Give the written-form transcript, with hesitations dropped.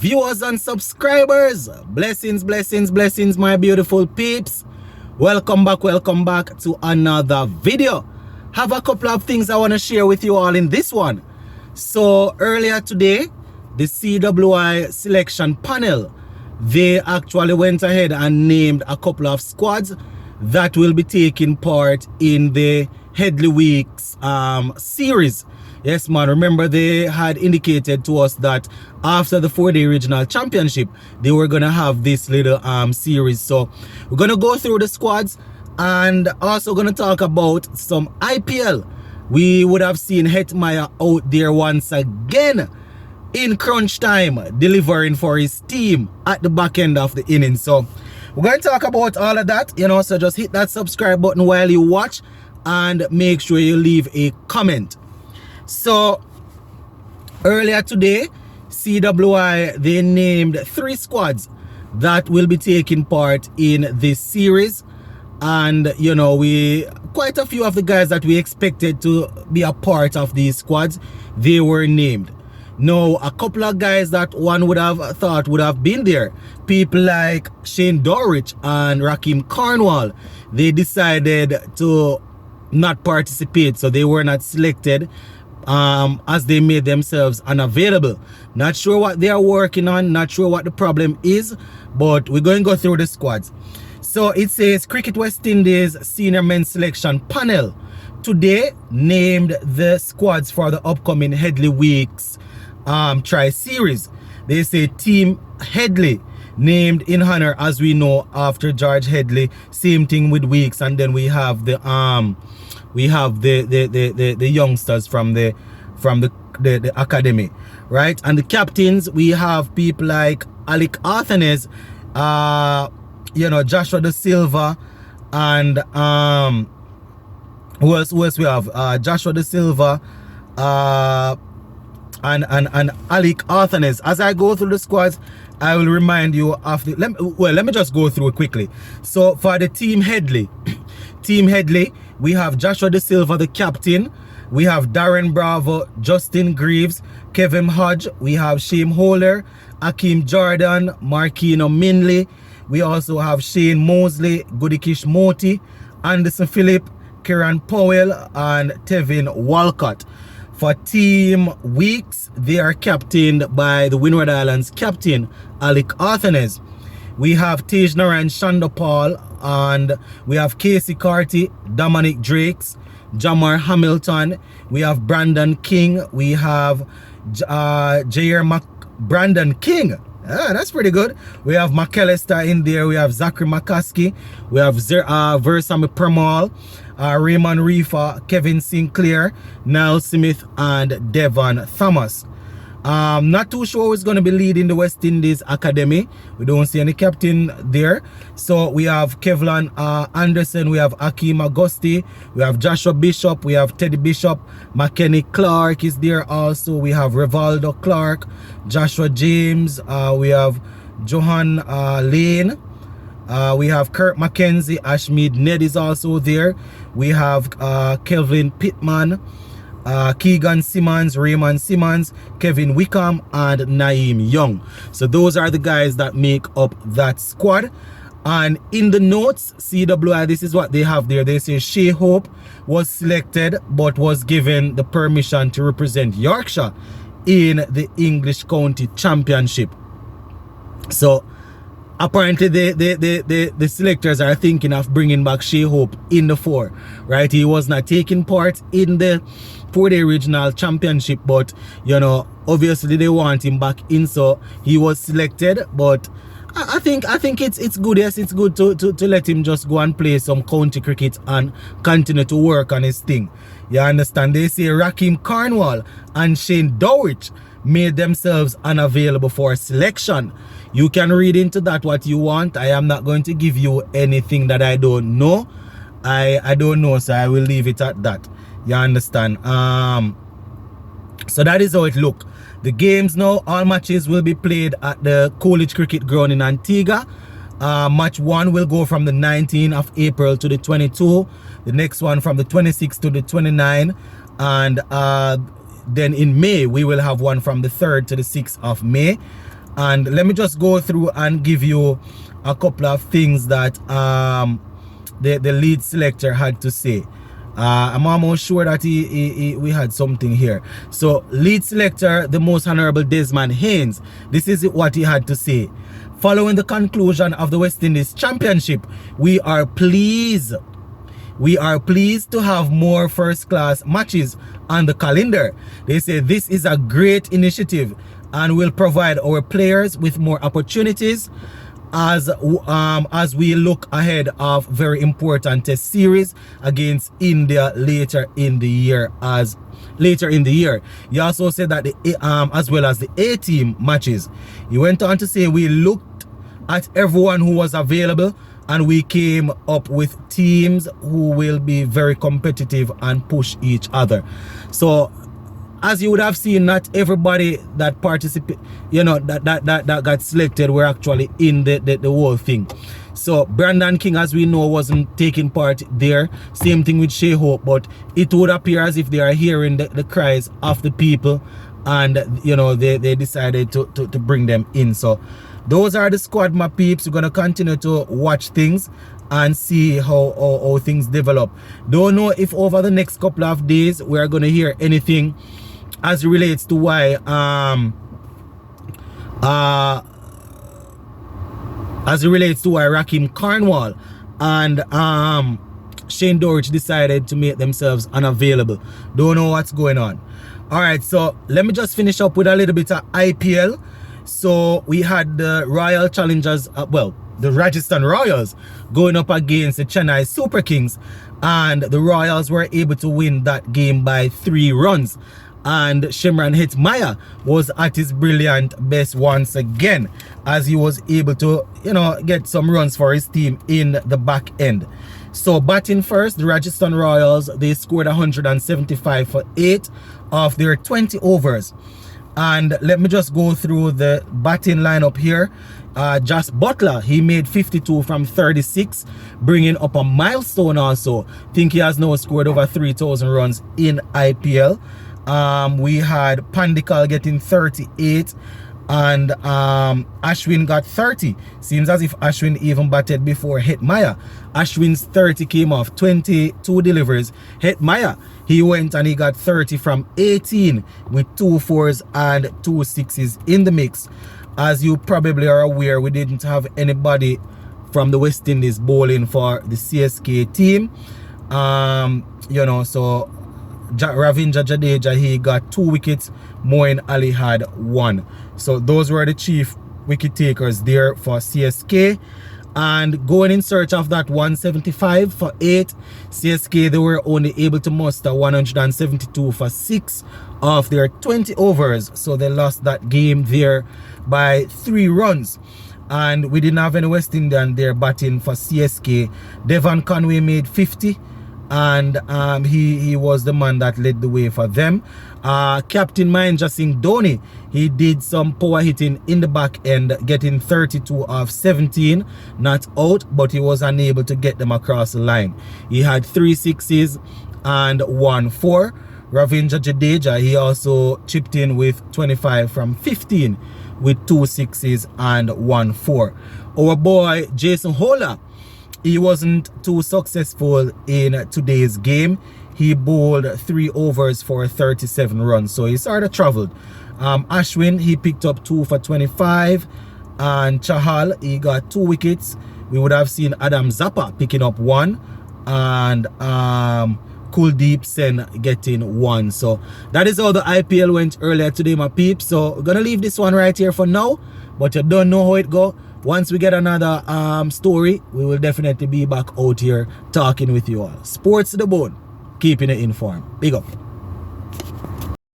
viewers and subscribers. Blessings, blessings, blessings, my beautiful peeps. Welcome back to another video. Have a couple of things I want to share with you all in this one. So earlier today, the CWI selection panel, they actually went ahead and named a couple of squads that will be taking part in the Headley Weeks series. Yes, man, remember they had indicated to us that after the 4-day regional championship, they were going to have this little series. So we're going to go through the squads and also going to talk about some IPL. We would have seen Hetmeyer out there once again in crunch time, delivering for his team at the back end of the inning. So we're going to talk about all of that, you know, so just hit that subscribe button while you watch and make sure you leave a comment. So earlier today, CWI, they named 3 squads that will be taking part in this series. And, you know, quite a few of the guys that we expected to be a part of these squads, they were named. Now, a couple of guys that one would have thought would have been there, people like Shane Dorrich and Raheem Cornwall, they decided to not participate, so they were not selected as they made themselves unavailable. Not sure what they are working on, not sure what the problem is, but we're going to go through the squads. So it says Cricket West Indies Senior Men's Selection Panel today named the squads for the upcoming Headley Weeks tri-series. They say Team Headley, named in honor, as we know, after George Headley. Same thing with Weeks, and then we have the youngsters from the academy, right? And the captains, we have people like Alec Arthanes, you know, Joshua De Silva, and who else we have? Joshua De Silva, and Alec Arthanes. As I go through the squads, I will remind you of the. Let me just go through it quickly. So for the Team Headley, we have Joshua De Silva, the captain. We have Darren Bravo, Justin Greaves, Kevin Hodge. We have Shane Holler, Akeem Jordan, Marquino Minley. We also have Shane Mosley, Goodikish Moti, Anderson Phillip, Kieran Powell, and Tevin Walcott. For Team Weeks, they are captained by the Windward Islands captain, Alec Arthanes. We have Tej Naran Shandopal, and we have Casey Carty, Dominic Drakes, Jamar Hamilton. We have Brandon King. We have Brandon King. That's pretty good. We have McAllister in there. We have Zachary McCaskey. We have Versamy Pramal, Raymond Reefer, Kevin Sinclair, Niall Smith, and Devon Thomas. Not too sure who's going to be leading the West Indies Academy. We don't see any captain there. So we have Kevlin Anderson, we have Akeem Augusti, we have Joshua Bishop, we have Teddy Bishop, McKenny Clark is there also. We have Rivaldo Clark, Joshua James, we have Johan Lane, we have Kurt McKenzie, Ashmead Ned is also there. We have Kelvin Pittman, Keegan Simmons, Raymond Simmons, Kevin Wickham, and Naeem Young. So those are the guys that make up that squad. And in the notes, CWI, this is what they have there. They say Shea Hope was selected but was given the permission to represent Yorkshire in the English County Championship. So apparently the selectors are thinking of bringing back Shea Hope in the 4, right? He was not taking part in the 4-day regional championship, but you know, obviously they want him back in, so he was selected. But I think it's good. Yes, it's good to let him just go and play some county cricket and continue to work on his thing. You understand? They say Raheem Cornwall and Shane Dorrich made themselves unavailable for selection. You can read into that what you want. I am not going to give you anything that I don't know. I don't know, so I will leave it at that. You understand? So that is how it look. The games now, all matches will be played at the College Cricket Ground in Antigua. Match 1 will go from the 19th of April to the 22nd. The next one from the 26th to the 29th. And then in May, we will have one from the 3rd to the 6th of May. And let me just go through and give you a couple of things that the lead selector had to say. I'm almost sure that we had something here. So, lead selector, the most honorable Desmond Haynes, this is what he had to say. Following the conclusion of the West Indies Championship, we are pleased to have more first-class matches on the calendar. They say this is a great initiative and will provide our players with more opportunities as we look ahead of very important test series against India later in the year. He also said that as well as the A-team matches. He went on to say we looked at everyone who was available and we came up with teams who will be very competitive and push each other. So as you would have seen, not everybody that participate, that got selected were actually in the whole thing. So Brandon King, as we know, wasn't taking part there. Same thing with Shea Hope, but it would appear as if they are hearing the cries of the people, and they decided to bring them in. So those are the squad, my peeps. We're gonna continue to watch things and see how things develop. Don't know if over the next couple of days we are gonna hear anything as it relates to why Rakim Cornwall and Shane Dorich decided to make themselves unavailable. Don't know what's going on. Alright, so let me just finish up with a little bit of IPL. So we had the Royal Challengers, the Rajasthan Royals going up against the Chennai Super Kings, and the Royals were able to win that game by 3 runs. And Shimran Hetmaya was at his brilliant best once again, as he was able to, get some runs for his team in the back end. So batting first, the Rajasthan Royals, they scored 175 for 8 of their 20 overs. And let me just go through the batting lineup here. Josh Butler, he made 52 from 36, bringing up a milestone also. Think he has now scored over 3,000 runs in IPL. We had Pandikal getting 38 and Ashwin got 30. Seems as if Ashwin even batted before Hetmaya. Ashwin's 30 came off 22 deliveries. Hetmaya, he went and he got 30 from 18 with 2 4s and 2 6s in the mix. As you probably are aware, we didn't have anybody from the West Indies bowling for the CSK team. So Ravindra Jadeja, he got 2 wickets. Moeen Ali had 1. So those were the chief wicket takers there for CSK. And going in search of that 175 for 8, CSK, they were only able to muster 172 for 6 of their 20 overs. So they lost that game there by 3 runs. And we didn't have any West Indian there batting for CSK. Devon Conway made 50. And he was the man that led the way for them. Captain Mahendra Singh Dhoni, he did some power hitting in the back end, getting 32 of 17, not out, but he was unable to get them across the line. He had 3 6s and 1 4. Ravindra Jadeja, he also chipped in with 25 from 15 with 2 6s and 1 4. Our boy Jason Holder, he wasn't too successful in today's game. He bowled 3 overs for 37 runs, so he sort of traveled. Ashwin, he picked up 2 for 25, and Chahal, he got 2 wickets. We would have seen Adam Zappa picking up 1, and Kuldeep Sen getting 1. So that is how the IPL went earlier today, my peeps. So we're gonna leave this one right here for now, but you don't know how it go. Once we get another story, we will definitely be back out here talking with you all. Sports to the bone, keeping it informed. Big up.